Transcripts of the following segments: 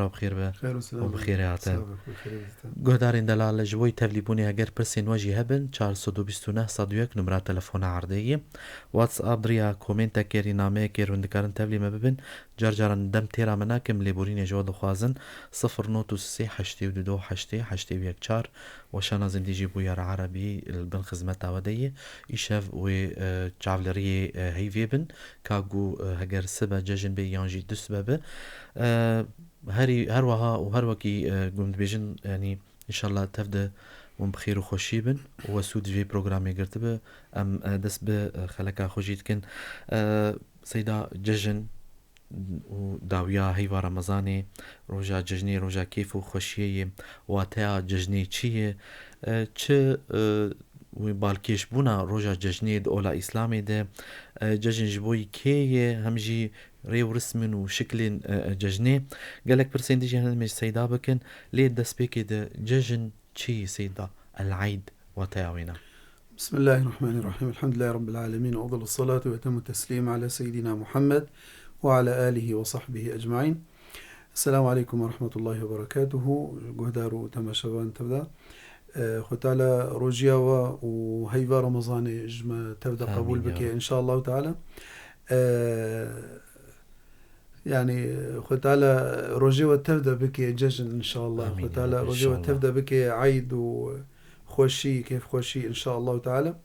بخير به خير وسلام وبخير هاتن بخير. گهدارین دلال جوی تبلیبونی اگر پرسین وجی هبن 429 صدویک نمره تلفن عردی واتس اب دریا کومنت کری نامه کرون دکارن تبلیم ببن جرجران دم تیرا مناکم لیبورین جواد خوازن 0 وشان زندگی بویار عربی البن خدمت ودیه ایشاف و چاولری هیوی بن کاغو هگر سبا ججن بی یانجی دس ببه هر وها وهر وكي قمت بيجن يعني ان شاء الله تبدا بخير وخوشي بن وسود في بروجرامي قرتبه ام دس به خلكا خوشيت كن سيدا ججن وداويا هيوا رمضاني روجا ججني روجا كيف وخوشيه واتيا ججني تشيه تش وبالكيش بونا روجا ججني اولا اسلامي ده ججن جبوي كي همجي ريو رسمن وشكل ججني قالك برسين ديجي هنا مش سيدا بكن ليه دس بيكي ده ججن تشي سيدا العيد وتاوينا. بسم الله الرحمن الرحيم. الحمد لله رب العالمين، وأفضل الصلاة وأتم التسليم على سيدنا محمد وعلى آله وصحبه أجمعين. السلام عليكم ورحمة الله وبركاته. جهدارو تماشبان تبدا ختالا روجيا وهيفا رمضان جمع تبدا قبول بك إن شاء الله تعالى. يعني ختالا روجيا وتبدا بك ججن إن شاء الله. ختالا روجيا وتبدا بك عيد وخوشي كيف خوشي إن شاء الله تعالى.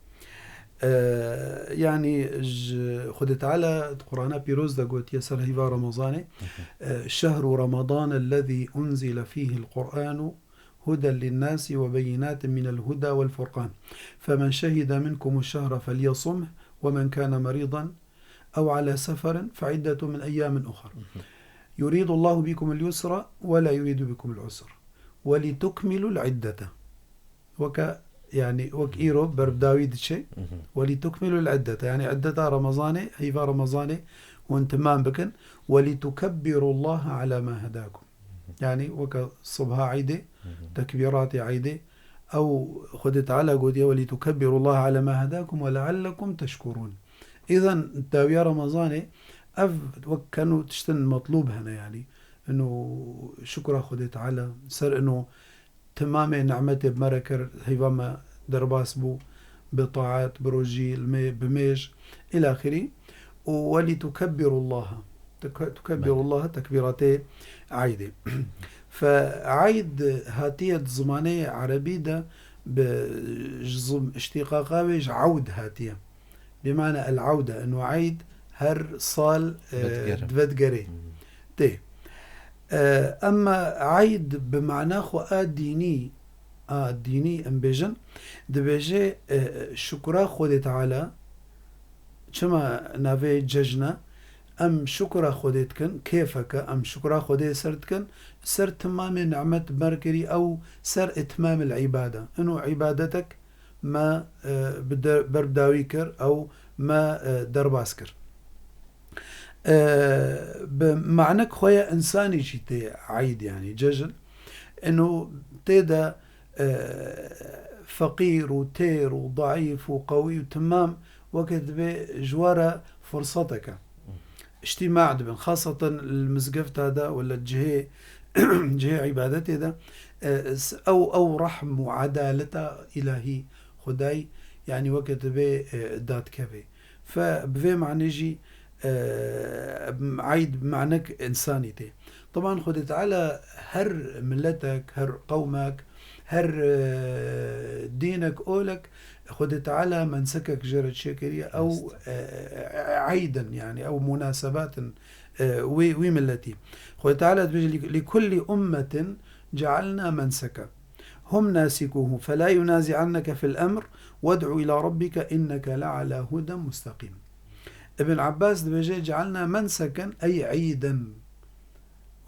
يعني خد تعالى القرآن بيروز دا قوت يسر هيفا رمضان شهر رمضان الذي أنزل فيه القرآن هدى للناس وبينات من الهدى والفرقان فمن شهد منكم الشهر فليصمه ومن كان مريضا أو على سفر فعدة من أيام أخر يريد الله بكم اليسر ولا يريد بكم العسر ولتكملوا العدة يعني وكيرو برب داويد شيء ولتكملوا العدة يعني عدة رمضان هيفا رمضان وانتمام بكن ولتكبروا الله على ما هداكم يعني وكصبها عيدة تكبيرات عيدة أو خدت على قودية ولتكبروا الله على ما هداكم ولعلكم تشكرون. إذن تاوية رمضان وكانوا تشتن مطلوب هنا يعني إنه شكرا خدت على سر إنه تمام نعمته بمركر هيفما درباس بو بطاعات بروجي بميج إلى آخره ولتكبروا الله تكبروا الله تكبيرتي عيدة. فعيد هاتية زمانية عربية ده بجزم اشتقاقاويج عود هاتية بمعنى العودة انه عيد هر صال دفدقري تي اما عيد بمعنى خو ديني ديني ام بيجن دبيجي شكرا خود تعالى كما نافي ججنا ام شكرا خودتكن كيفك ام شكرا خودي سرتكن سر تمام نعمة مركري او سر اتمام العبادة انه عبادتك ما برداويكر او ما درباسكر بمعنى خويا انساني جيتي عيد يعني ججن انه تيدا فقير وتير وضعيف وقوي وتمام وقت بجوارة فرصتك اجتماع دبن خاصة المزقفت هذا ولا الجهة جهة عبادتي هذا أو رحم وعدالة إلهي خداي يعني وقت بي دات كبي فبفي معنى جي عيد بمعنك إنسانيتي. طبعا خدت على هر ملتك هر قومك هر دينك أولك خدت على منسكك جرد شكرية أو عيدا يعني أو مناسبات وملتي خدت على لكل أمة جعلنا منسكا هم ناسكوه فلا ينازعنك في الأمر وادعو إلى ربك إنك لعلى هدى مستقيم. ابن عباس دبجي جعلنا منسكا أي عيدا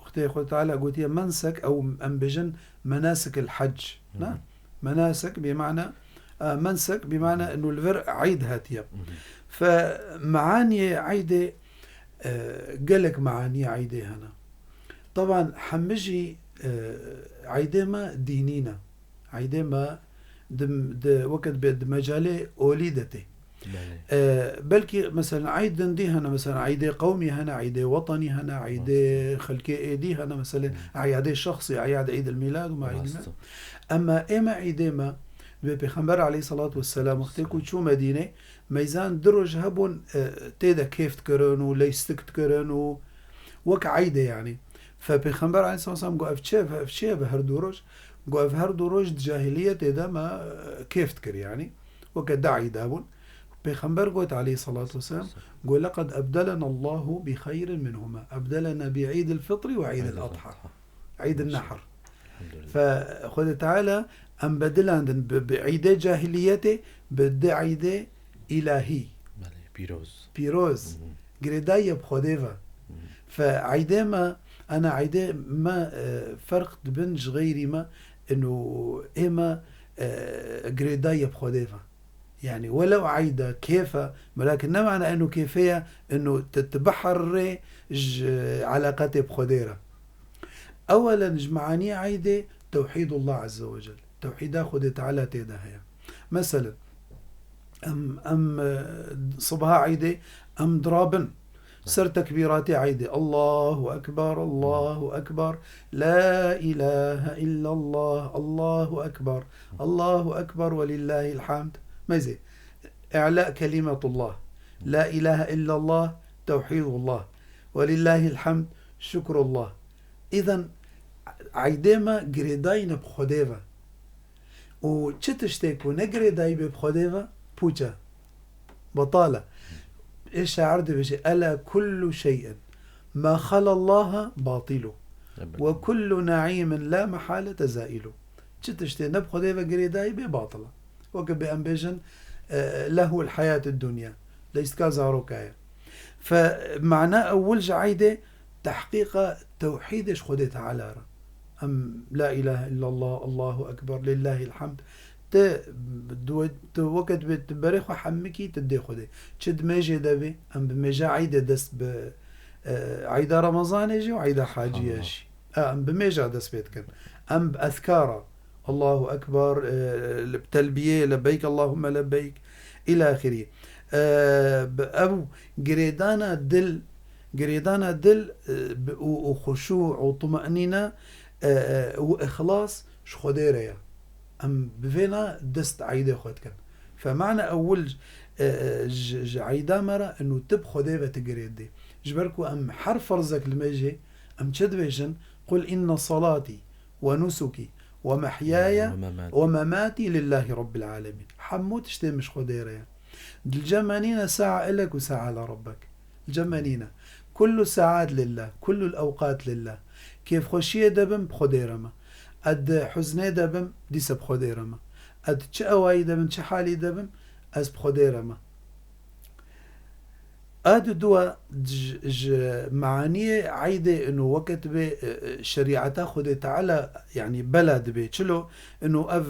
اختي خدت على قلت منسك أو أنبجن مناسك الحج نعم مناسك بمعنى منسك بمعنى انه الفرق عيد هاتيا فمعاني عيدة قالك معاني عيدة هنا طبعا حمجي عيدة ما دينينا عيدة ما وقت بد مجالي أوليدتي بلكي مثلا عيد دي هنا مثلا عيد قومي هنا عيد وطني هنا عيد خلكي ايدي هنا مثلا عيد شخصي عيد الميلاد وما عيد الميلاد. اما اما عيد ما بيغمبر عليه الصلاة والسلام وقتكو شو مدينة ميزان درج هبون تيدا كيف تكرنو ليستك تكرنو وك عيدة يعني. فبيغمبر عليه الصلاة والسلام قو افشيه بهر درج قو افهر درج جاهلية تيدا ما كيف تكر يعني وكدا عيد هبون. بيغمبر قوت عليه الصلاة والسلام قول لقد أبدلنا الله بخير منهما أبدلنا بعيد الفطر وعيد الأضحى عيد النحر. فخذ تعالى أم بدلان بعيد جاهليته بدي عيد إلهي بيروز قرداية بخديفة. فعيدة ما أنا عيدة ما فرق بنج غيري ما إنه إما قرداية بخديفة يعني ولو عيدة كيفة ولكن ما معنى أنه كيفية أنه تتبحر علاقته بخديرة. أولا جمعانية عيدة توحيد الله عز وجل توحيد خد تعالى تيدها مثلا أم صبها عيدة أم ضرابن سر تكبيراتي عيدة الله أكبر الله أكبر لا إله إلا الله الله أكبر الله أكبر ولله الحمد. ماذا إعلاء كلمة الله لا إله إلا الله توحيد الله ولله الحمد شكر الله. إذن عيدما قريداين بخديفة وشتشتك ونقريداي بخديفة بوجا بطالة. إيش عرض بشي ألا كل شيء ما خلا الله باطله وكل نعيم لا محالة زائله. شتشتك نبخديفة قريداي بباطلة وكبأنبيجن له الحياة الدنيا ليس كازاروكايا. فمعنى أول جعيدة تحقيق توحيدش خدت على أم لا إله إلا الله الله أكبر لله الحمد وقت بتبريخ وحمكي تدي خده تشد ميجي دبي أم بميجا عيدة دست عيدة رمضان يجي وعيدة حاجي يجي أم بميجا دست بيتكن أم بأذكارا الله أكبر بتلبية لبيك اللهم لبيك إلى آخره. أبو قريدانا دل وخشوع وطمأنينة وإخلاص شخديرة يا أم بفينا دست عيدة خدكن. فمعنى أول عيدة مرة أنه تب خديبة تقريد دي جبركو أم حرف فرزك الميجي أم تشدبيشن قل إن صلاتي ونسكي ومحياي ومماتي لله رب العالمين حموت اشتي مش خديرة يا. الجمانين ساعة إلك وساعة لربك الجمانين كل ساعات لله كل الأوقات لله. كيف خشية دبم بخديرما أد حزنة دبم ديس بخديرما أد تشأواي دبم تشحالي دبم أز بخديرما. أد دوا معانية عيدة إنه وقت بشريعتها خدي تعالى يعني بلد بيتشلو إنه أف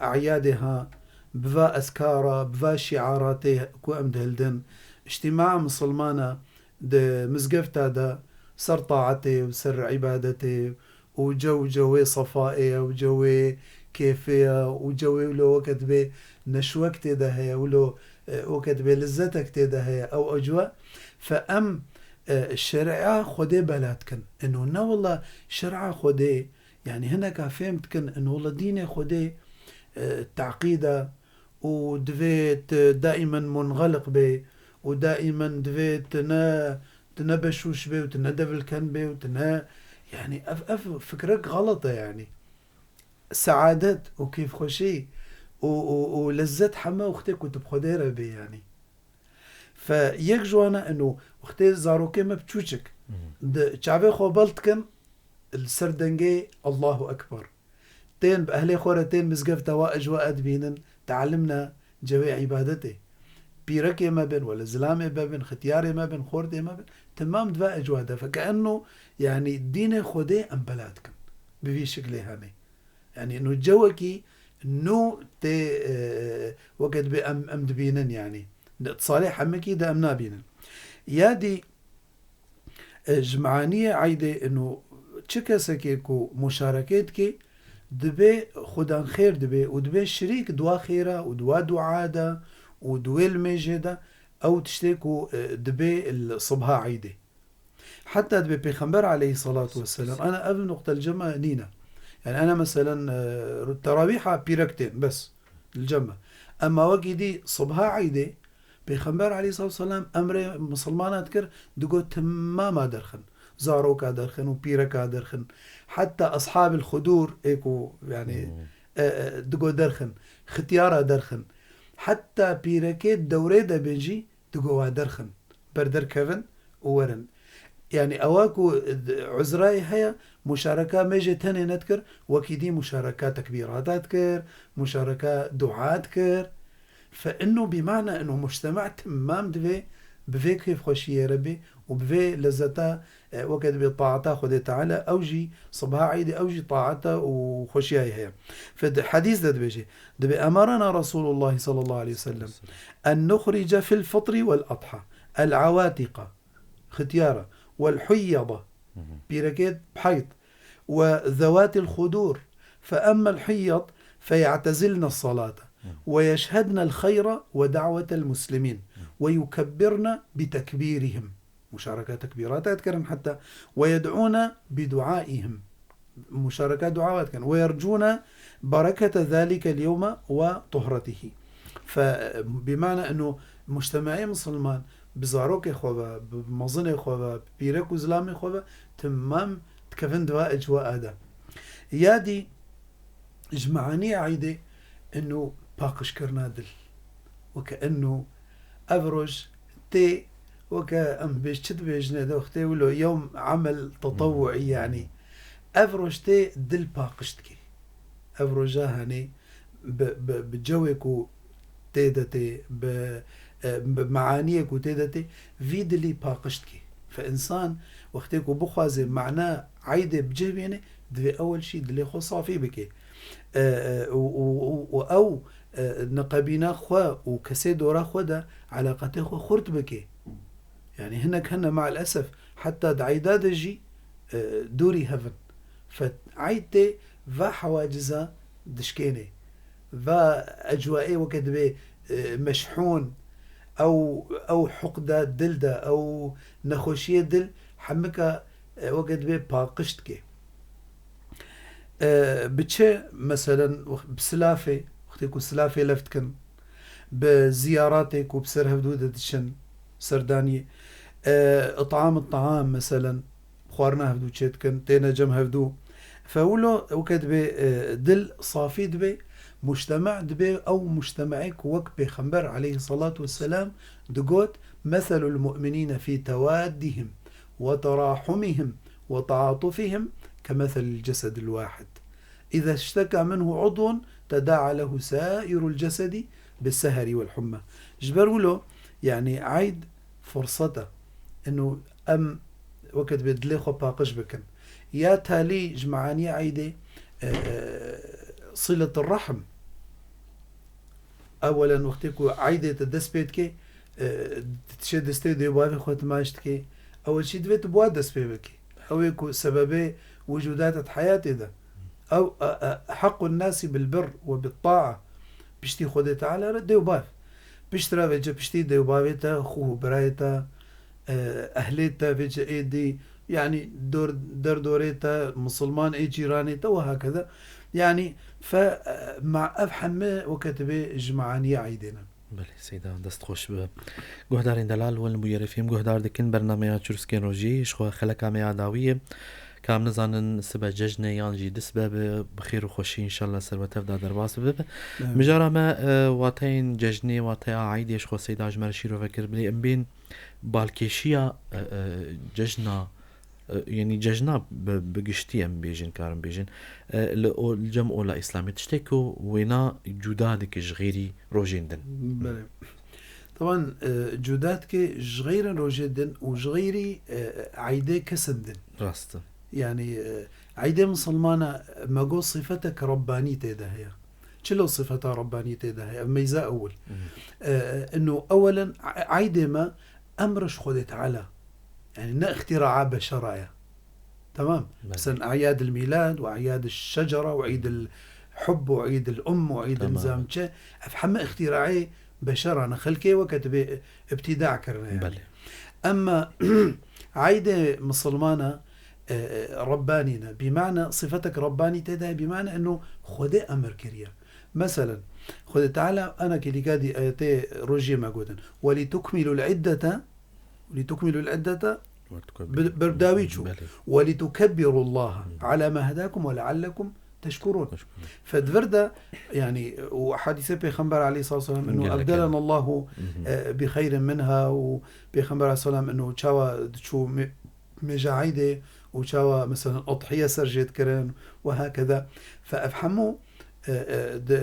أعيادها بفا أذكارا بفا شعاراتي كو أمدهلدن اجتماع مسلمانة ده مزقفتا ده سر طاعتي وسر عبادتي وجوي صفائي وجوي كيفية وجوي ولو وقت بي نشوكتي ده هي ولو وقت بي لذتك ده هي أو أجواء. فأم الشريعة خدي بلاتكن إنه نا والله شرعة خدي يعني هناك فهمتكن إنه والله ديني خدي تعقيدة ودفيت دائما منغلق به ودائما دفيت تنبشوش به وتندفل كان به يعني فكرك غلطة يعني سعادة وكيف خوشي ولذت حما وختك وتبخديرة به يعني. فيك جوانا انه وختي زاروكي ما بتشوشك شعبي خوبلت كان السردنجي الله أكبر تين بأهلي خورتين مزقف توا أجواء بينن تعلمنا جوي عبادتي بيركي ما بين ولا زلامي ما بين ختياري ما بين خوردي ما بين تمام دوا أجواء. فكأنه يعني الدين خدي أم بلادكم بفي شكل هاني يعني إنه جوكي إنه تي وقت بأم دبينن يعني صالح أمكي دا أم نابينن يادي جمعانية عيدة إنه تشكسكيكو مشاركتك دبي خدان خير دبي ودبي شريك دوا خيرة ودوا دعادة ودويل ميجيدا أو تشتيكو دبي الصبها عيدة حتى دبي بيخنبر عليه الصلاة والسلام. أنا قبل نقطة الجمعة نينا يعني أنا مثلا تراويحة بيركتين بس الجمعة، أما وقي دي صبها عيدة بيخنبر عليه الصلاة والسلام أمر مسلمانات كر دقو تماما درخن زاروكا درخن وبيركا درخن حتى أصحاب الخدور إيكو يعني دقو درخن ختيارة درخن حتى بيركيت دوري دا بيجي دقو درخن بردر كيفن وورن يعني أواكو عزراي هيا مشاركة ميجي تاني نذكر وكيدي مشاركة تكبيرات كر مشاركة دعاء كر فإنه بمعنى إنه مجتمع تمام دفي بفي كيف خوشي ربي وبفي لذتا وقت بطاعته خده تعالى أوجي صباح عيد أوجي طاعته وخوشي هي فالحديث ده بيجي دبي أمرنا رسول الله صلى الله عليه وسلم أن نخرج في الفطر والأضحى العواتق ختيارة والحيضة بيركيت بحيض وذوات الخدور، فأما الحيض فيعتزلن الصلاة ويشهدن الخير ودعوة المسلمين ويكبرن بتكبيرهم مشاركة تكبيرات أذكرن حتى ويدعون بدعائهم مشاركة دعوات كان ويرجون بركة ذلك اليوم وطهرته. فبمعنى أنه مجتمعي مسلمان بزاروك خوبا بمظن خوبا بيرك وزلامي خوبا تمام تكفن دواء أجواء هذا يادي جمعانية عيدة أنه باقش كرنادل وكأنه أفرج تي وكأم بيشتد بيجنا دوختي ولو يوم عمل تطوعي يعني أفرج تي دل باقشتكي أفرجها هني بجوكو تيدتي بمعانيك وتيدتي فيدلي باقشتكي فإنسان وقتك بخوازي معناه عيدة بجيبيني دي أول شيء دلي خو صافي بكي أو نقابينا خوا وكسي دورا خوا دا علاقته خوا خورت بكي يعني هناك هنا مع الأسف حتى دعيدا دجي دوري هفن فعيدتي فا حواجزها دشكيني فا أجوائي وكدبي مشحون أو حقدة دلدة أو نخوشية دل حمكا وكدبي باقشتكي بتشي مثلا بسلافة وقتكو سلافة لفتكن بزياراتك وبسر هفدودة دشن سردانية اطعام الطعام مثلا خوارنا هفدو تشيتكن تينا جم هفدو فولو وكدبي دل صافي دبي مجتمع دبي أو مجتمعك وك بخنبر عليه الصلاة والسلام دقوت مثل المؤمنين في توادهم وتراحمهم وتعاطفهم كمثل الجسد الواحد إذا اشتكى منه عضو تداعى له سائر الجسد بالسهر والحمى جبروا له يعني عيد فرصته إنه أم وقت بدليخو باقش بكن يا تالي جمعانية عيدة صلة الرحم أولا وقتكو عيدة تدس بيتكي تشد استيديو بوافي خوات ماشتكي أول شي دبيت بوادس بيبكي أو يكو سببي وجودات حياتي ذا أو حق الناس بالبر وبالطاعة بشتي خودي تعالى رد ديوباف بشترا فيجا بشتي ديوبافيتا خوه برايتا أهليتا فيجا إيدي يعني دوريتا مسلمان إي جيرانيتا وهكذا يعني فمع أفحم وكتبه جمعانية عيدنا بله سيدا دست خوش به گهدارین دلال ول مبيرفيم گهدار دكن برنامه چورسكين روجي شخو خلق عمي داوية كام نزانن سبا ججن يانجي دسبه بخير وخوشي ان شاء الله سروته دا درباس به مجرى ما واتين ججني واتيا عيد يشخو سيدا اجمر شيرو فكر بلي ام بين بالكيشيا ججنا يعني ججنا بقشتي ام بيجن كارم بيجن الجمع ولا اسلامي تشتكو وينا جودادك جغيري روجيندن بله طبعا جوداتك جغير روجيندن وجغيري عيدة كسندن راست يعني عيدة مسلمانة ما قول صفتك رباني تيدا هي شلو صفتها رباني تيدا هي ميزة أول إنه أولا عيدة ما أمرش خدت على يعني نا اختراعات بشرايا تمام مثلا أعياد الميلاد وأعياد الشجرة وعيد الحب وعيد الأم وعيد الزامشة أفهم اختراعي بشرنا خلقه وقت ابتداع كرنا يعني. بله أما عايدة مسلمانة ربانينا بمعنى صفتك رباني تدا بمعنى أنه خدي أمر كريا. مثلا خد تعالى أنا كلي قادي آياتي روجي ما قودن ولتكملوا العدة برداويتشو ولتكبروا الله على ما هداكم ولعلكم تشكرون. فدفردا يعني وحديث بيخنبر عليه الصلاة والسلام أنه أبدلنا الله بخير منها، وبيخنبر عليه الصلاة والسلام أنه تشاوى شو مجاعيدة وتشاوى مثلا أضحية سرجت كرن وهكذا. فأفهموا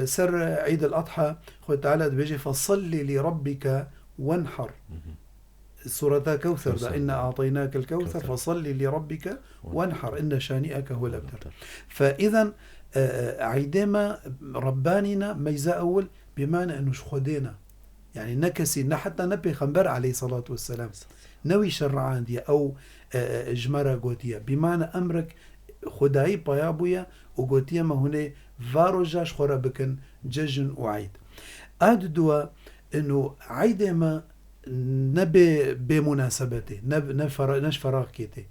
سر عيد الأضحى خد تعالى بيجي فصل لربك وانحر سورة كوثر ده إنا أعطيناك الكوثر فصل لربك وانحر إن شانئك هو الأبتر. فإذا عيدما رباننا ميزة أول بمعنى أنه شخدينا يعني نكسي حتى نبي خنبر عليه الصلاة والسلام نوي شرعان دي أو جمرة قوتية بمعنى أمرك خداي بيابويا وقوتية ما هنا فاروجاش خورا بكن ججن وعيد أهد دوا أنه عيدما نبي بمناسبته نش فراغ كيتي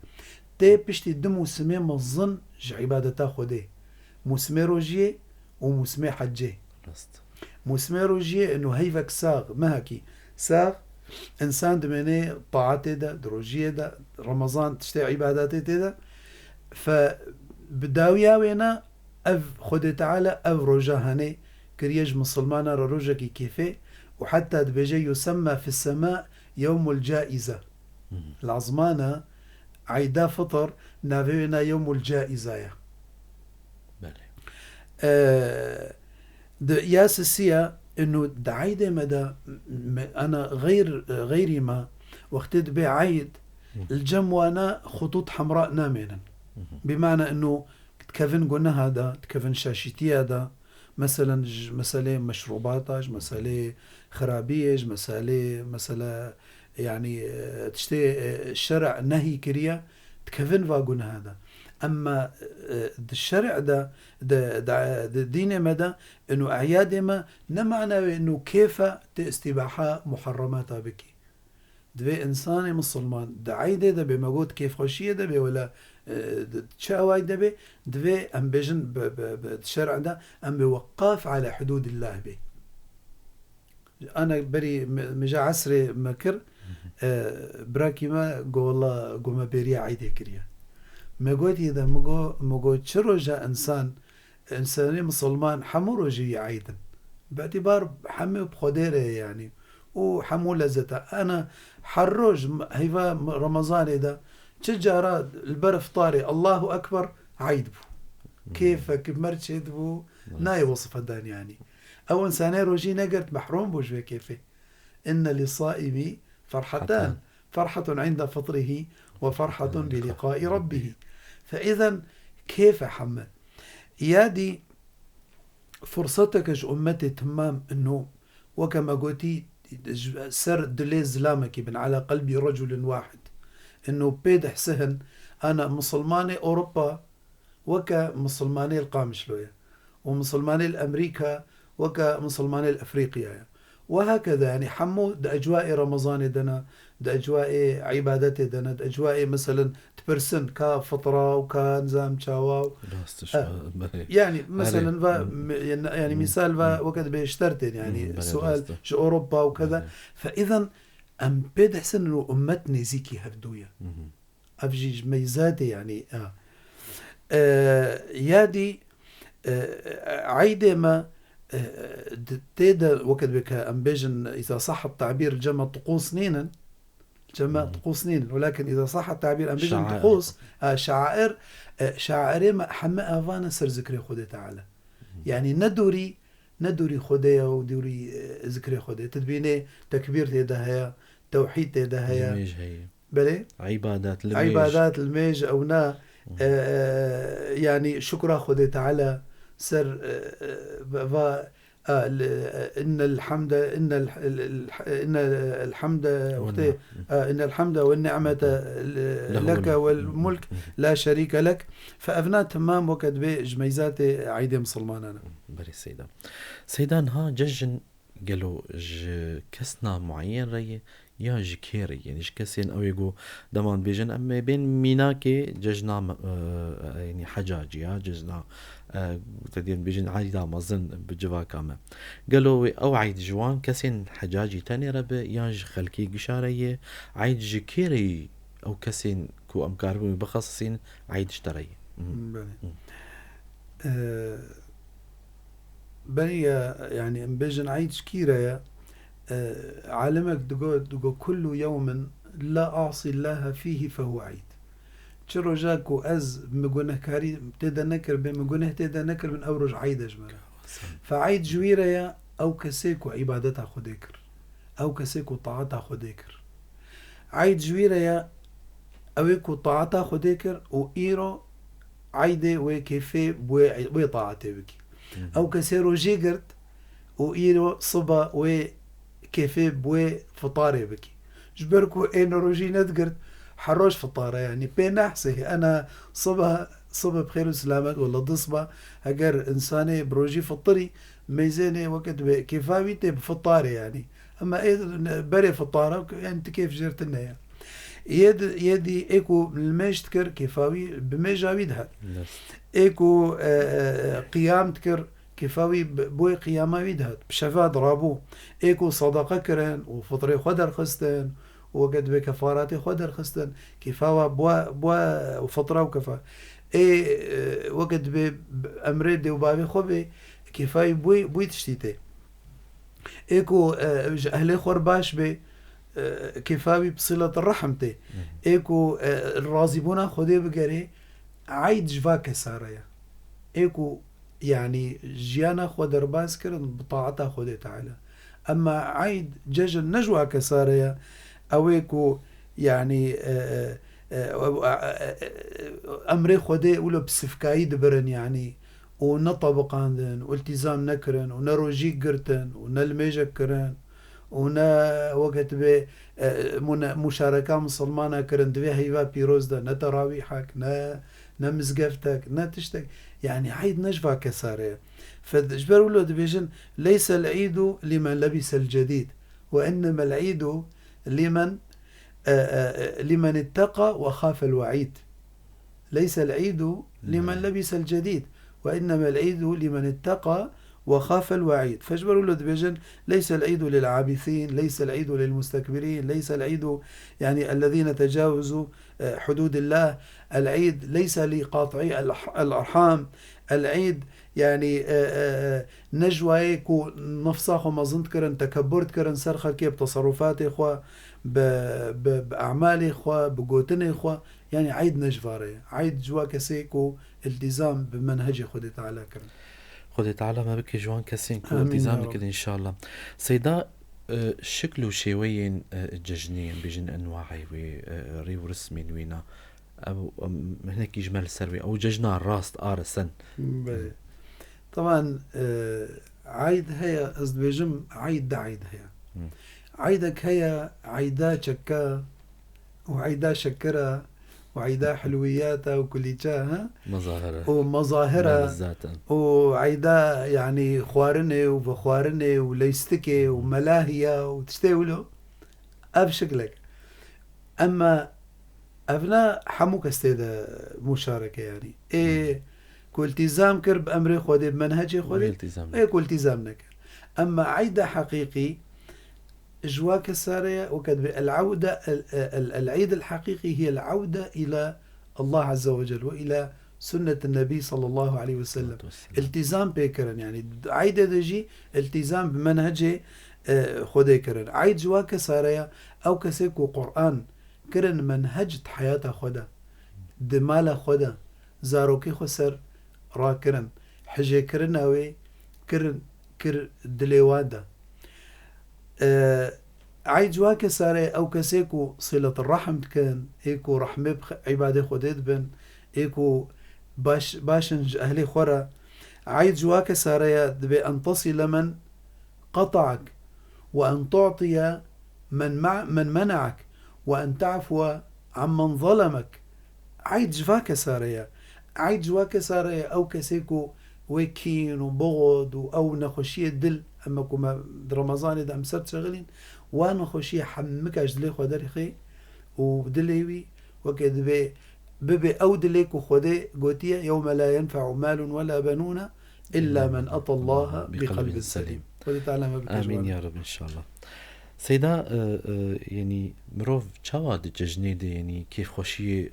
تي بشتي دمو سمي مظن عبادتا خدي مسمي روجيه ومسمي حجيه. مسمي روجيه انه هيفك ساغ مهكي ساغ انسان دمني طاعته ده دروجيه ده رمضان تشتي عباداتي ده فبداويا وينا اف خدي تعالى اف روجاهني كريج مسلمانا روجكي كيفي وحتى بيجي يسمى في السماء يوم الجائزة العظمانة عيدا فطر نافينا يوم الجائزة يا ياس السيا انه دعايدة مدى انا غيري ما واختد بعيد الجموانا خطوط حمراء نامنا بمعنى انه تكفن قلنا هذا تكفن شاشتي هذا مثلا مسألة مشروباتج مسألة خرابيج مسألة يعني تشتي الشرع نهي كريا تكفن واقون هذا. أما الشرع ده دين مدى إنه أعياد ما نمعنا إنه كيف تستباحها محرماتها بكي دبي إنسان مسلمان دعايدة ده بمجود كيف خشية ده ولا تشاوي ده دبي أم بيجن بالشرع ده أم بوقاف على حدود الله به. أنا بري مجا عسري مكر براكي ما قو الله قو ما بري عيدة كريا ما قلت إذا مقو تشرجا إنساني مسلمان حمو رجي عيدا باعتبار حمي بخديره يعني وحمو لزتا أنا حروج هيفا رمضان ده تجارة البرف طاري الله أكبر عيد بو كيف مرتشد بو ناي وصف الدان يعني أو إنساني روجي نقرت محروم بوجه كيفه إن للصائم فرحتان فرحة عند فطره وفرحة بلقاء ربه. فإذا كيف حمد يادي فرصتك أمتي تمام إنه وكما قلتي سر دليز لامك ابن على قلب رجل واحد إنه بيدح سهن أنا مسلماني أوروبا وكمسلماني القامشلوية ومسلماني الأمريكا وكمسلماني الأفريقيا وهكذا يعني حمو دا أجواء رمضان دنا دا أجواء عبادات دنا دا أجواء مثلا تبرسن كفطرة وكنزام شاوا يعني مثلا يعني مثال وقت بيشترتين يعني سؤال شو أوروبا وكذا. فإذا أم بيد حسن إنه أمتني زيكي هفدويا أفجيج ميزاتي يعني يادي عيدة ما تيدا وقت بك أمبيجن إذا صح التعبير الجمع طقوس نينا ولكن إذا صح التعبير أمبيجن طقوس شعائر ما حما أفانا سر ذكري خدي تعالى يعني ندوري خدي ودوري ذكري خدي تدبيني تكبير تيدا هيا توحيد تيدا هيا بلي عبادات الميج أو نا يعني شكرا خدي تعالى سر إن الحمد والنعمة لك والملك لا شريك لك. فأفنا تمام وقت بيج ميزات عيد مسلمان أنا بري سيدان ها ججن قالوا كسنا معين ري يا جكيري يعني كسين او يقو دمان بيجن اما بين ميناكي ججنا يعني حجاج يا ججنا تدين بيجن عايدا مظن بجوا كاما قالوا او عيد جوان كسين حجاجي تاني رب يانج خلكي قشاري عيد جكيري او كسين كو ام كاربون بخصصين عيد اشتري بني يعني بيجن عيد شكيرة عالمك دقو كل يوم لا أعصي الله فيه فهو عيد تشرو جاكو أز مقونه كاري تيدا نكر بمقونه تيدا نكر من أورج عيد أجمل فعيد جويرة أو كسيكو عبادتها خديكر أو كسيكو طاعتها خديكر عيد جويرة أويكو طاعتها خديكر وإيرو عيدة وكيفي بوي طاعتي بكي أو كسيرو جيجرت وإيرو صبا وكيفي بوي فطاري بكي جبركو إنو روجي ندقرت حروش فطارة يعني بين أحسه أنا صبا بخير وسلامة ولا ضصبة أجر إنساني بروجي فطري ميزاني وقت كيفاوي تب فطاري يعني أما إيه بري فطارة يعني كيف جرتنا يعني يدي ايكو الميش تكر كيفاوي بميجاويدها ايكو قيام تكر كيفاوي بوي قيامة ويدها بشفاد رابو ايكو صدقة كرن وفطري خدر خستن وقد بكفاراتي خدر خستن كيفاوا بوا وفطرة وكفا اي وقد بأمريدي وبابي خوبي كيفاوي بوي تشتيتي ايكو اهلي خورباش بي كيفاوي بصلة الرحمة ايكو الرازبونا خدي بقري عيد جواك ساريا ايكو يعني جيانا خود رباس كرن بطاعتها خدي تعالى اما عيد ججن نجوا كساريا اويكو يعني امري خدي ولو بسفكاي دبرن يعني ونطبق عندن والتزام نكرن ونروجي قرتن ونلميجك كرن ونا وقت به مشاركة مسلمانة كرن دوي هيوا بيروز ده نتراويحك نمزقفتك نتشتك يعني عيد نجفا كسارة فجبر ولو دبيجن ليس العيد لمن لبس الجديد وإنما العيد لمن اتقى وخاف الوعيد ليس العيد لمن لبس الجديد وإنما العيد لمن اتقى وخاف الوعيد فاجبروا له دبيجن ليس العيد للعابثين ليس العيد للمستكبرين ليس العيد يعني الذين تجاوزوا حدود الله العيد ليس لقاطعي الأرحام العيد يعني نجوى كو نفساخو مظنت كرن تكبرت كرن سرخة كيب تصرفاتي خوا بأعمالي خوا بقوتني خوا يعني عيد نجفاري عيد جوا كسيكو التزام بمنهج خدي تعالى كرن خدي تعالى ما بكي جوان كسين كو التزامك إن شاء الله سيدا شكله شويين الججنين بيجن أنواعي وري ورسمين وينا أو هناك يجمل سروي أو ججنا الراس آرسن طبعا عيد هيا قصد بيجم عيد هيا عيدك هيا عيدا شكا وعيدا شكرا وعيدا حلوياتا وكليتشا ومظاهرة وعيدا يعني خوارني وبخوارني وليستكي وملاهية وتشتاولو بشكلك أما أبناء حموك استيدا مشاركة يعني إيه كل التزام كر بأمري خودي بمنهجي خودي إيه كل التزام نكر أما عيدا حقيقي جواك السارية وكذب العودة العيد الحقيقي هي العودة إلى الله عز وجل وإلى سنة النبي صلى الله عليه وسلم التزام بكرن يعني عيد دجي التزام بمنهجه خدي كرن عيد جواك سارية أو كسيكو قرآن كرن منهجت حياته خدا دماله خدا زاروكي خسر را كرن حجي كرن أوي كر دليوادا عيد جواك ساري أو كسيكو صلة الرحم كان إيكو رحمة عبادة خديد بن إيكو باشنج أهلي خورا عيد جواك ساري بأن تصل من قطعك وأن تعطي من منعك وأن تعفو عمن ظلمك عيد جواك ساري عيد جواك ساري أو كسيكو وكين وبغض أو نخشية دل اما كما رمضان دا مسرت شغلين وانا خوشي حمكاش دلي خو درخي ودليوي وكذا ببي او دليك وخدي قوتيه يوم لا ينفع مال ولا بنون الا من اتى الله بقلب سليم. ولتعلم آمين يا رب إن شاء الله. سيدا يعني مروف چاواد ججنيد يعني كيف خوشي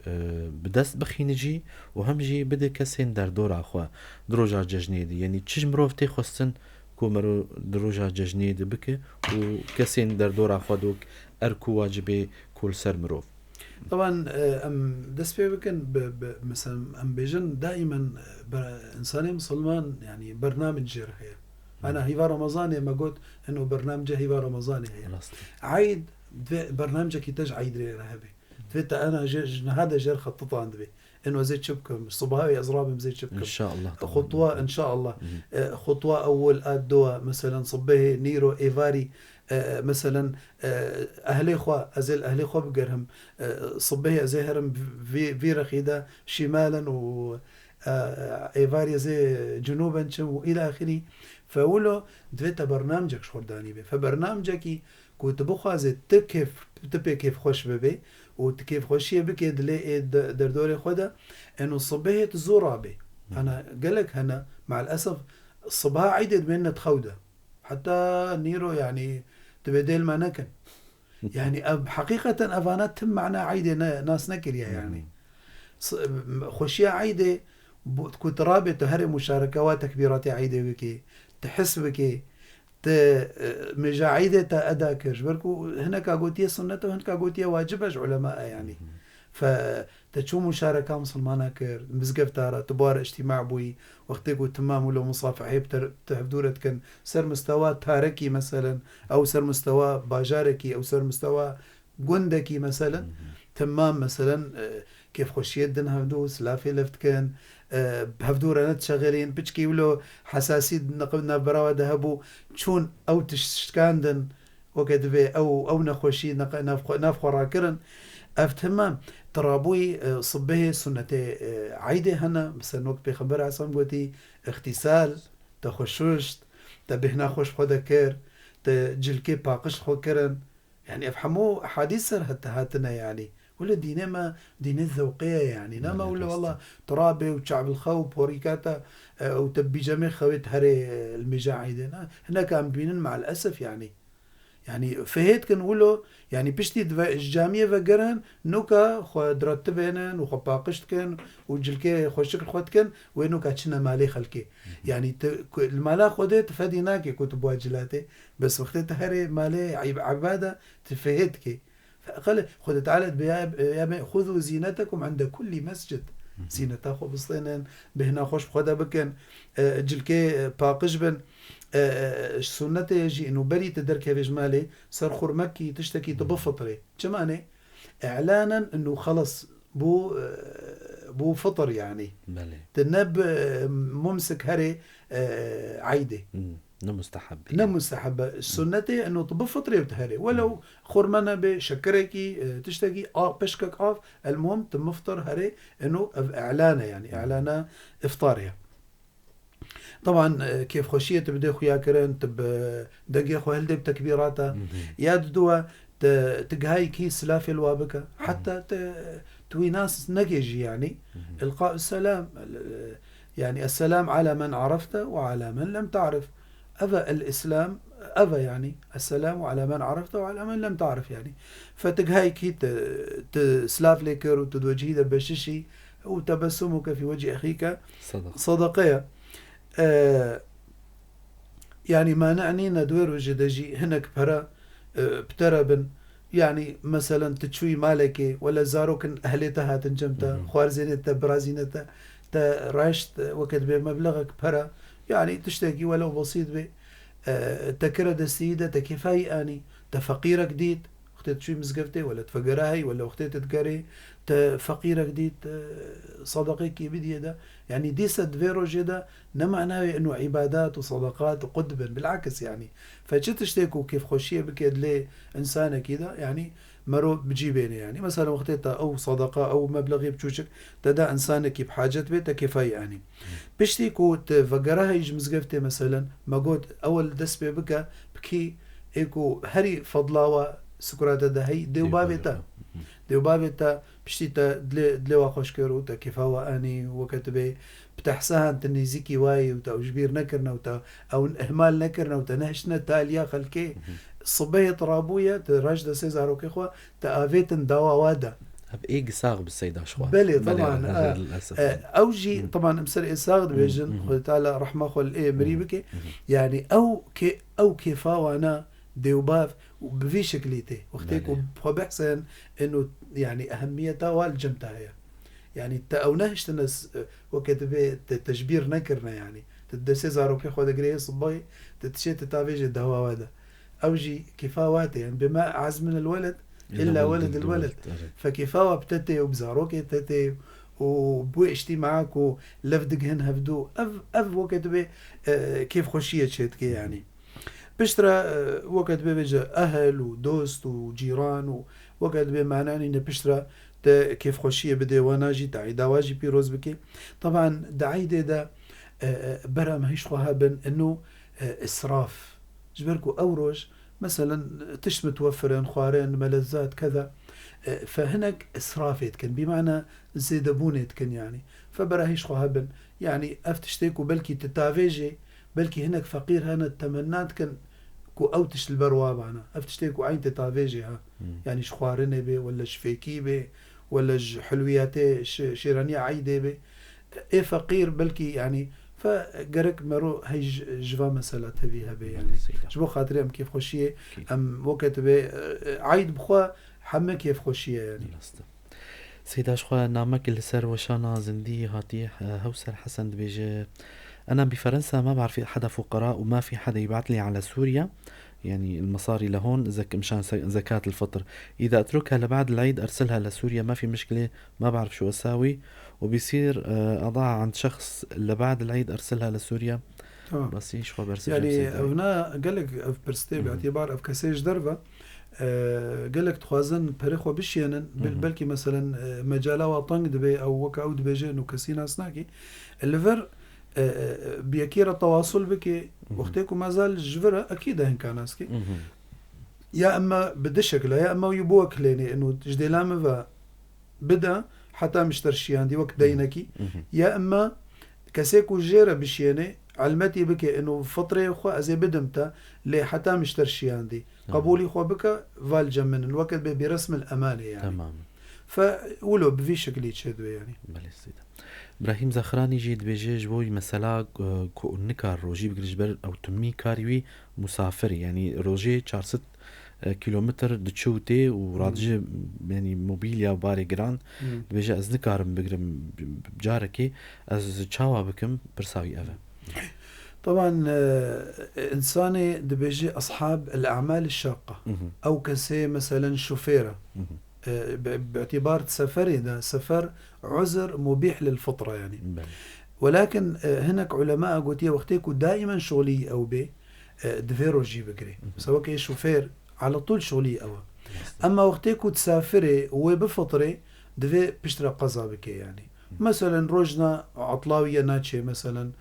بدست بخينجي وهم جي بده كسين در دور أخوا دروجا ججنيد يعني تشج مروف تي خستن كو مرو دروجا ججنيد بك وكسين در دور أخوا دوك أركو واجبي كل سر مروف. طبعا ام دست بكن مثلا ام بيجن دائما انسان مسلمان يعني برنامج جرحيه. انا هيفا رمضاني ما قلت انه برنامج هيفا رمضاني هي عيد برنامجك يتج عيد رهبي فت انا هذا جر خططه عندي انه زيت شبكم صباوي ازراب زيت شبكم ان شاء الله طبعا. خطوه ان شاء الله خطوه اول ادوا مثلا صبيه نيرو ايفاري مثلا اهلي خوا ازل اهلي خوا بقرهم صبيه زهرم في رخيده شمالا و ايفاري زي جنوبا والى اخره. فولو دويتا برنامجك شورداني بي فبرنامجك كنت بخازت تكيف تبي كيف خوش ببي وكيف خوشيه بك دلي دردوري خدا انه الصبيه تزورا بي. انا قالك هنا مع الاسف الصباح عيدت بيننا تخوده حتى نيرو يعني تبديل ما نكن يعني حقيقة افانات تم معنا عيدة ناس نكريا يعني خوشيه عيدة كنت رابط هري مشاركة تكبيرات عيدة بكي تحس بكي مجا عيدة أدا كرش بركو هنا كاقوتية سنة وهنا كاقوتية واجبة علماء يعني فتشو مشاركة مسلمانة كر مزقفتارة تبار اجتماع بوي وقتكو تمام ولو مصافحة بتحفدورة كان سر مستوى تاركي مثلا أو سر مستوى باجاركي أو سر مستوى قندكي مثلا تمام مثلا كيف خوشيت دن هفدوس لافي لفت كان بهفدورة نتشغلين بتشكي ولو حساسيد نقبنا براوة دهبو شون أو تشكاندن وكذبه أو نخوشي نافخو راكرن أفتهمام ترابوي صبه سنة عيدة هنا مثلا وقت بخبر عصام قوتي اغتسال تخشوشت تبهنا خوش خدا كير تجلكي باقش خو كرن يعني أفهمو حديث حتى هاتنا يعني ولا دينا ما دين الذوقية يعني نما ولا والله ترابي وشعب الخوف وريكاتا وتبي جميع خويت هري المجاعدة هنا كان بينن مع الأسف يعني فهيت كن ولو يعني بشتي الجامية فقرن نوكا خو درتبينن وخو باقشت كن وجلكي خو شكل خوت كن وينوكا تشنا مالي خلكي يعني المالا خودت فديناكي كنت بواجلاتي بس وقت هري مالي عبادة تفهيتكي فقال خذ تعالى يا خذوا زينتكم عند كل مسجد زينتا خو بسطينن بهنا خوش خدا بكن جلكي باقش بن سنته يجي انه بري تدرك بجمالي صار خرمكي تشتكي تبفطري كمانه اعلانا انه خلص بو فطر يعني تنب ممسك هري عيده مستحب السنة انه بفطري وتهري ولو خرمنا بشكركي تشتكي بشكك المهم تمفطر هري انه اعلانه يعني اعلانه افطارها. طبعا كيف خوشيه تبدا خويا كرن تب دقي خو هلدي بتكبيراته يا دوا تقهاي كيس لافي الوابكه حتى توي ناس نقيجي يعني القاء السلام يعني السلام على من عرفته وعلى من لم تعرف. أبا الإسلام أبا يعني السلام على من عرفته وعلى من لم تعرف يعني فتقهاي كي تسلاف لكر وتدوجهي دبششي وتبسمك في وجه أخيك صدقية. يعني ما نعني ندور وجدجي هناك برا بتربن يعني مثلا تشوي مالكي ولا زاروكن أهلتها تنجمتا خوارزينتا برازينتا تراشت وكد بمبلغك برا يعني تشتكي ولو بسيط بي تكرد السيدة تكفاي آني تفقيرك ديت وقتت شوي مزقفتي ولا تفقراهي ولا وقتت تقري تفقيرك ديت صدقيكي بدي ده يعني دي سدفيرو جدا نمعناه انه عبادات وصدقات وقدبا بالعكس يعني فتشتكوا كيف خوشيه بكيد ليه انسانه كده يعني مرو بجيبيني يعني مثلا وقتها أو صدقة أو مبلغ بتشوشك تدا إنسانك بحاجة بيتا كفاية يعني بشتيكو تفقرها يجي مزقفتي مثلا ما قلت أول دس بك بكي إيكو هري فضلاوة سكرات ده هي ديو بابتا ديو بابتا بشتيتا دلي واخوش كيرو تا كفاوة أني وكتبه بتحسها تنيزيكي واي وتا وجبير نكرنا وتا أو إهمال نكرنا وتا نهشنا تاليا خلكي صبية رابوية تراجد سيزارو كيخوا تآفيتن دوا وادا هب إيه قصاغ بالسيدة شخوا بلي طبعا للأسف أوجي طبعا مسر إساغ بيجن خد تعالى رحمة خل إيه مريبكي يعني أو كيفاوة أنا ديوباف بفي شكليته وقتيك وبحسن إنه يعني أهميتها والجمتها يعني تأونهش تنس وكتبه تجبير نكرنا يعني تدسيزارو كيخوا دقريه صباي تتشيت تتافيج الدهوا وادا أوجي كفاواته يعني بما أعز من الولد إلا ولد الولد فكفاوة بتتي وبزاروكي تتي وبوشتي معاك ولفدق هن هفدو أف وقت بي كيف خشية شيتكي يعني بشترى وقت بي بيجا أهل ودوست وجيران وقت بي معناني إن بشترى كيف خشية بدي وناجي تعي دواجي بيروز بكي طبعا دعي دا برا ما هيش خواهبن إنه إسراف جبركو أوروج مثلا تش متوفرين خوارين ملذات كذا فهناك إسرافت كان بمعنى زيدبونت كان يعني فبراهيش خواهبن يعني أفتشتيكو بلكي تتافيجي بلكي هناك فقير هنا التمنات كان كو أوتش البرواب أنا أفتشتيكو عين تتافيجي ها يعني شخوارين بي ولا شفيكي بي ولا حلوياتي شيرانية عيدة بي إيه فقير بلكي يعني فقرك مرو هي جوا مسألة تبيها بي يعني جبو خاطري أم كيف خوشية أم وقت بي عيد بخوا حما كيف خوشية يعني سيدا شخوا نعمك اللي سر وشانا زندي هاتي هوسر حسن بيجي أنا بفرنسا ما بعرف حدا فقراء وما في حدا يبعت لي على سوريا يعني المصاري لهون مشان زكاة الفطر إذا أتركها لبعد العيد أرسلها لسوريا ما في مشكلة ما بعرف شو أساوي وبيصير أضعها عند شخص لبعد العيد أرسلها لسوريا بس إيش خو برسل يعني هنا قال لك في برستي باعتبار في كسيج دربة قال لك تخوازن بريخو بشينن بلكي مثلا مجالا وطنق دبي أو وكا أو دبي جين وكسينا سناكي الليفر بيكير التواصل بك وقتكم ما زال جبرة أكيد هن كاناسكي يا أما بدشكله يا أما يبوك ليني إنه جديلام بدأ حتى مشترشي عندي وقت دينكي يا أما كسيكو جيرة بشيني علمتي بك إنه فترة خو أزي بدمتا لي حتى مشترشي عندي قبولي خو بك فالجم من الوقت برسم الأمانة يعني تمام فولو بفي شكل يتشدوا يعني بله سيدا إبراهيم زخراني جيد بيجي بوي مثلا كو نكار روجي بقرجبر أو تمي كاريوي مسافر يعني روجي 400 كيلومتر دتشوتي ورادجي يعني موبيليا وباري جران بيجي از نكارم بقرم بجاركي از تشاوا بكم برساوي أفا طبعا إنساني دبيجي أصحاب الأعمال الشاقة أو كسي مثلا شوفيرة باعتبار سفري ده سفر عذر مبيح للفطرة يعني ولكن هناك علماء قوتية وقتيكو دائما شغلي أو بي دفيرو جي بكري سواء كي شوفير على طول شغلي أو أما وقتيكو تسافري وبفطري دفي بشترى قضا بكي يعني مثلا روجنا عطلاوية ناتشي مثلا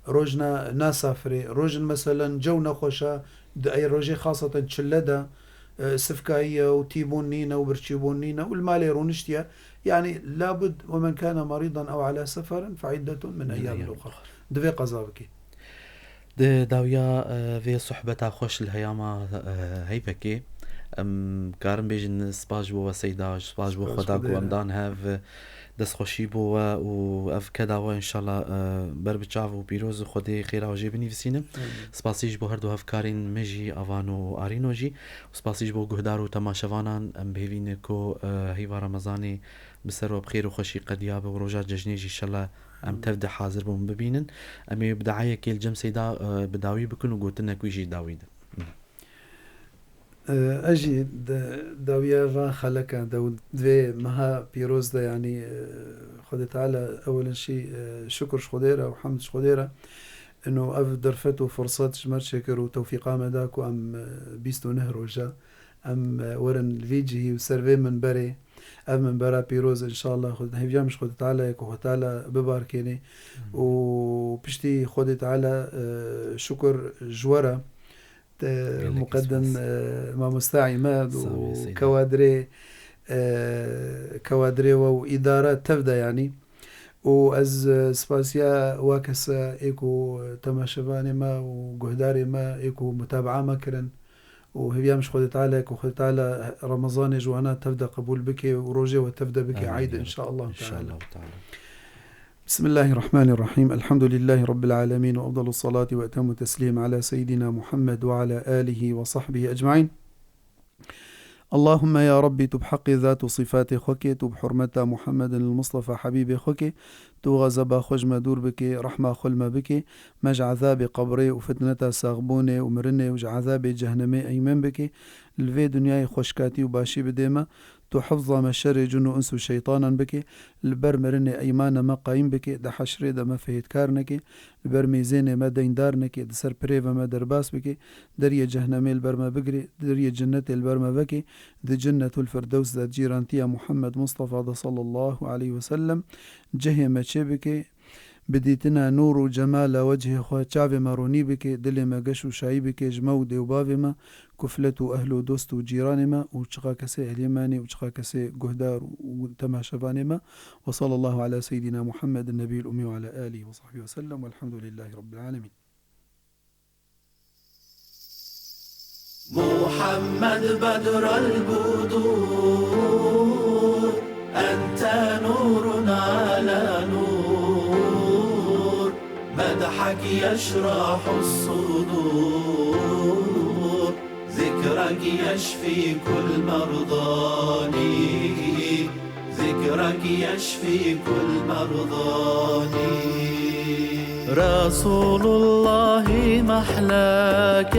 روجنا ناسافري روجن مثلا جونا خوشا أي روجي خاصة تشلدا سفكاية وتيبونينا وبرشيبونينا والمالي رونشتيا يعني لابد ومن كان مريضا أو على سفر فعدة من أيام الأخرى دفي قضابكي داويا في صحبة خوش الهيامة هيبكي كارم بيجن سباج بو وسيداج سباج بو خداك وامدان هاف دست خوشی بو و اف کدا و ان شاء الله بر بچاو و پیروز خودی خیره و جیبنی وسینم سپاسیش بو هر دو هفکارین مجی آوانو آرینو جی سپاسیش بو گهدار و تماشوانان ام بهوین کو هیوا رمضانی بسر و بخیر و خوشی قدیاب و روجات ججنیجی ان شاء الله ام تبدا حاضر بو ببینن ام بدعایه کل جم سیدا بداوی بکن و گوتن کویجی داوید أجي داوية فان خلقا داو دوي مها بيروز دا يعني خدي تعالى أولا شيء شكر شخديرة وحمد شخديرة إنه أف درفتو فرصات جمر شكر وتوفيقا مداك وأم بيستو نهر وجا ام ورن الفيجي وسرفي من بري ام من برا بيروز ان شاء الله خد هيفيا مش خد تعالى خد تعالى بباركيني وبشتي خد تعالى شكر جوره مقدم ما مستعي ماد وكوادري كوادري وإدارات تبدأ يعني وأز سباسيا واكس إيكو تماشفاني ما وجهداري ما إيكو متابعة مكرن وهي مش خدت عليك وخدت على رمضان جوانا تبدأ قبول بك وروجي وتبدأ بك عيد إن شاء الله تعالى. بسم الله الرحمن الرحيم. الحمد لله رب العالمين وأفضل الصلاة وأتم التسليم على سيدنا محمد وعلى آله وصحبه أجمعين. اللهم يا ربي تبحق ذات صفات خوكي تبحرمة محمد المصطفى حبيب خوكي تغزب خجم دور بك رحمة خلم بك مج عذاب قبري وفتنة ساغبوني ومرني وج عذاب جهنمي أيمن بك الفي دنياي خشكاتي وباشي بديمة تحفظ مشر جنو أنس شيطانا بك البر مرني أيمان ما قايم بك ده حشري ده ما فهيت كارنك البر ميزيني ما دين دارنك ده سر بريفا ما درباس بك دريا جهنمي البر ما بقري دريا جنة البر ما بكي ده جنة الفردوس ذات جيرانتيا محمد مصطفى صلى الله عليه وسلم جهي ما بك بديتنا نور وجمال وجه خواتشاف ماروني بك دل ما قشو شاي بك جمود وبافما كفلة أهل دوست وجيرانما وشقا كسي أهليماني وشقا كسي قهدار وتماشفانما وصلى الله على سيدنا محمد النبي الأمي وعلى آله وصحبه وسلم والحمد لله رب العالمين. محمد بدر البدور أنت نور على نور مدحك يشرح الصدور ذكرك يشفي كل مرضاني ذكرك يشفي كل مرضاني رسول الله محلاك